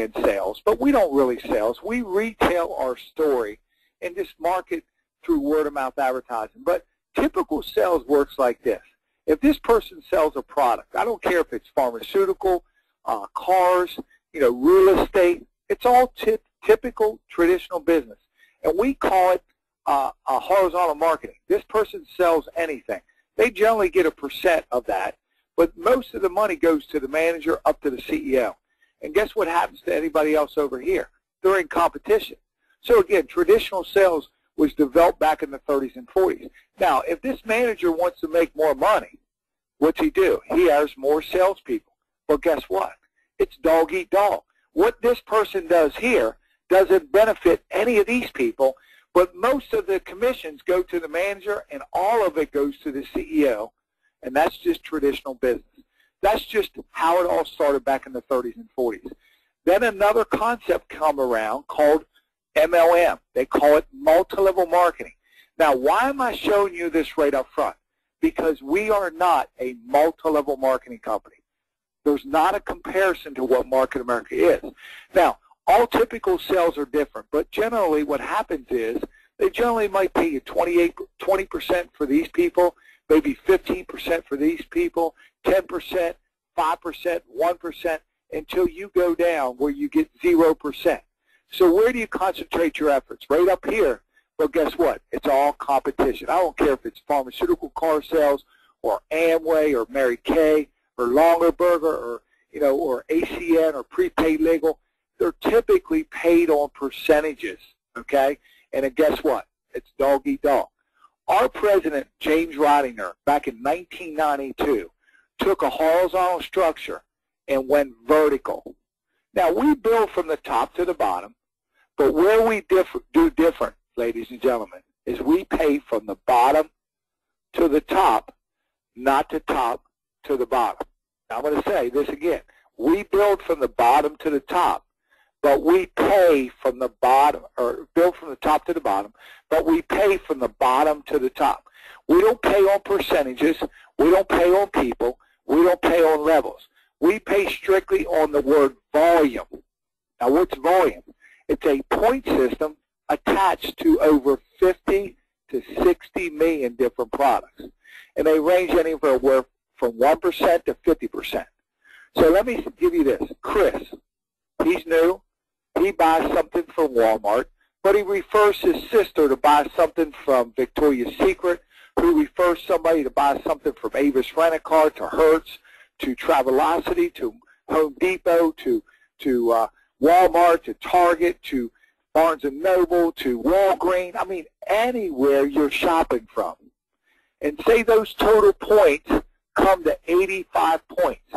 in sales, but we don't really sales. We retail our story and just market through word-of-mouth advertising. But typical sales works like this. If this person sells a product, I don't care if it's pharmaceutical, cars, real estate, it's all typical traditional business. And we call it horizontal marketing. This person sells anything. They generally get a % of that, but most of the money goes to the manager up to the CEO. And guess what happens to anybody else over here? They're in competition. So again, traditional sales was developed back in the 30s and 40s. Now, if this manager wants to make more money, what's he do? He hires more salespeople. But guess what? It's dog eat dog. What this person does here doesn't benefit any of these people, but most of the commissions go to the manager and all of it goes to the CEO, and that's just traditional business. That's just how it all started back in the 30s and 40s. Then another concept come around called MLM. They call it multi-level marketing. Now, why am I showing you this right up front? Because we are not a multi-level marketing company. There's not a comparison to what Market America is. Now, all typical sales are different, but generally what happens is they generally might pay you 20% for these people, maybe 15% for these people, 10%, 5%, 1%, until you go down where you get 0%. So where do you concentrate your efforts? Right up here. Well, guess what? It's all competition. I don't care if it's pharmaceutical car sales or Amway or Mary Kay or Longaberger or, or ACN or prepaid legal. They're typically paid on percentages, okay? And then guess what? It's dog eat dog. Our president, James Ridinger, back in 1992, took a horizontal structure and went vertical. Now, we build from the top to the bottom, but where we do different, ladies and gentlemen, is we pay from the bottom to the top, not the top to the bottom. Now, I'm going to say this again. We build from the bottom to the top, but we pay from the bottom, or build from the top to the bottom, but we pay from the bottom to the top. We don't pay on percentages. We don't pay on people. We don't pay on levels. We pay strictly on the word volume. Now, what's volume? It's a point system attached to over 50 to 60 million different products. And they range anywhere from 1% to 50%. So let me give you this. Chris, he's new. He buys something from Walmart, but he refers his sister to buy something from Victoria's Secret, who refers somebody to buy something from Avis Rent-A-Car, to Hertz, to Travelocity, to Home Depot, to Walmart, to Target, to Barnes & Noble, to Walgreens. I mean, anywhere you're shopping from. And say those total points come to 85 points.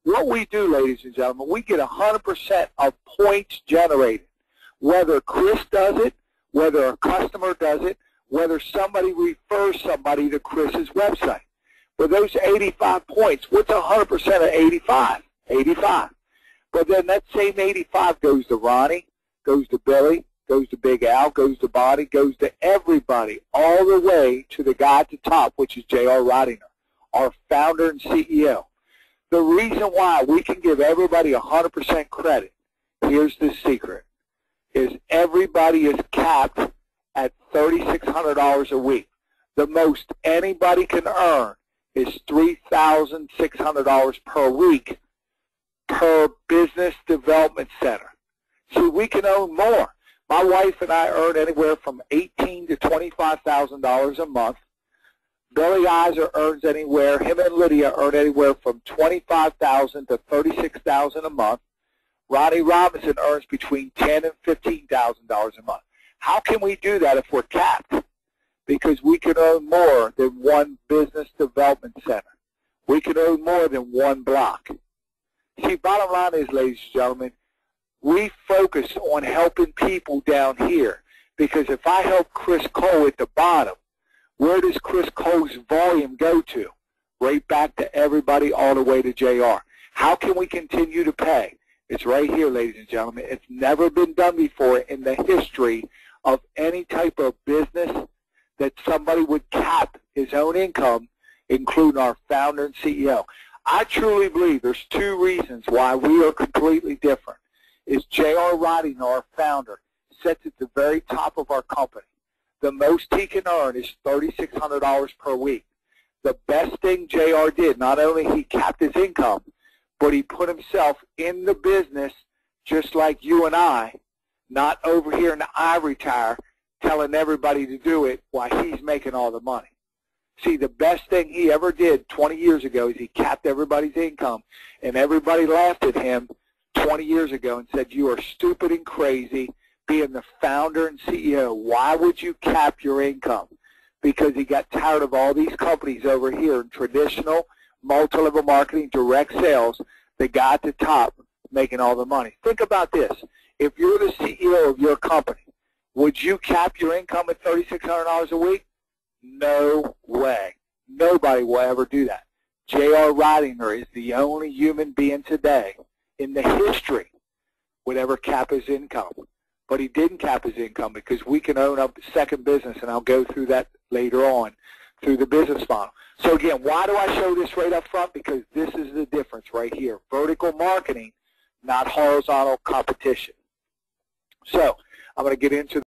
What we do, ladies and gentlemen, we get 100% of points generated. Whether Chris does it, whether a customer does it, whether somebody refers somebody to Chris's website. For those 85 points, what's 100% of 85? 85. But then that same 85 goes to Ronnie, goes to Billy, goes to Big Al, goes to Bonnie, goes to everybody, all the way to the guy at the top, which is J.R. Ridinger, our founder and CEO. The reason why we can give everybody 100% credit, here's the secret, is everybody is capped at $3,600 a week. The most anybody can earn is $3,600 per week per business development center. See, we can earn more. My wife and I earn anywhere from $18,000 to $25,000 a month. Billy Iser earns anywhere, him and Lydia earn anywhere from $25,000 to $36,000 a month. Ronnie Robinson earns between $10,000 and $15,000 a month. How can we do that if we're capped? Because we can earn more than one business development center. We can earn more than one block. See, bottom line is, ladies and gentlemen, we focus on helping people down here. Because if I help Chris Cole at the bottom, where does Chris Cole's volume go to? Right back to everybody all the way to JR. How can we continue to pay? It's right here, ladies and gentlemen. It's never been done before in the history of any type of business that somebody would cap his own income, including our founder and CEO. I truly believe there's two reasons why we are completely different. is J.R. Riding, our founder, sits at the very top of our company. The most he can earn is $3,600 per week. The best thing J.R. did, not only he capped his income, but he put himself in the business just like you and I, not over here in the ivory tower telling everybody to do it while he's making all the money. See, the best thing he ever did 20 years ago is he capped everybody's income, and everybody laughed at him 20 years ago and said, you are stupid and crazy being the founder and CEO. Why would you cap your income? Because he got tired of all these companies over here in traditional multi-level marketing, direct sales, the guy at the top making all the money. Think about this. If you're the CEO of your company, would you cap your income at $3,600 a week? No way. Nobody will ever do that. J.R. Ridinger is the only human being today in the history would ever cap his income. But he didn't cap his income because we can own a second business, and I'll go through that later on through the business model. So again, why do I show this right up front? Because this is the difference right here. Vertical marketing, not horizontal competition. So I'm going to get into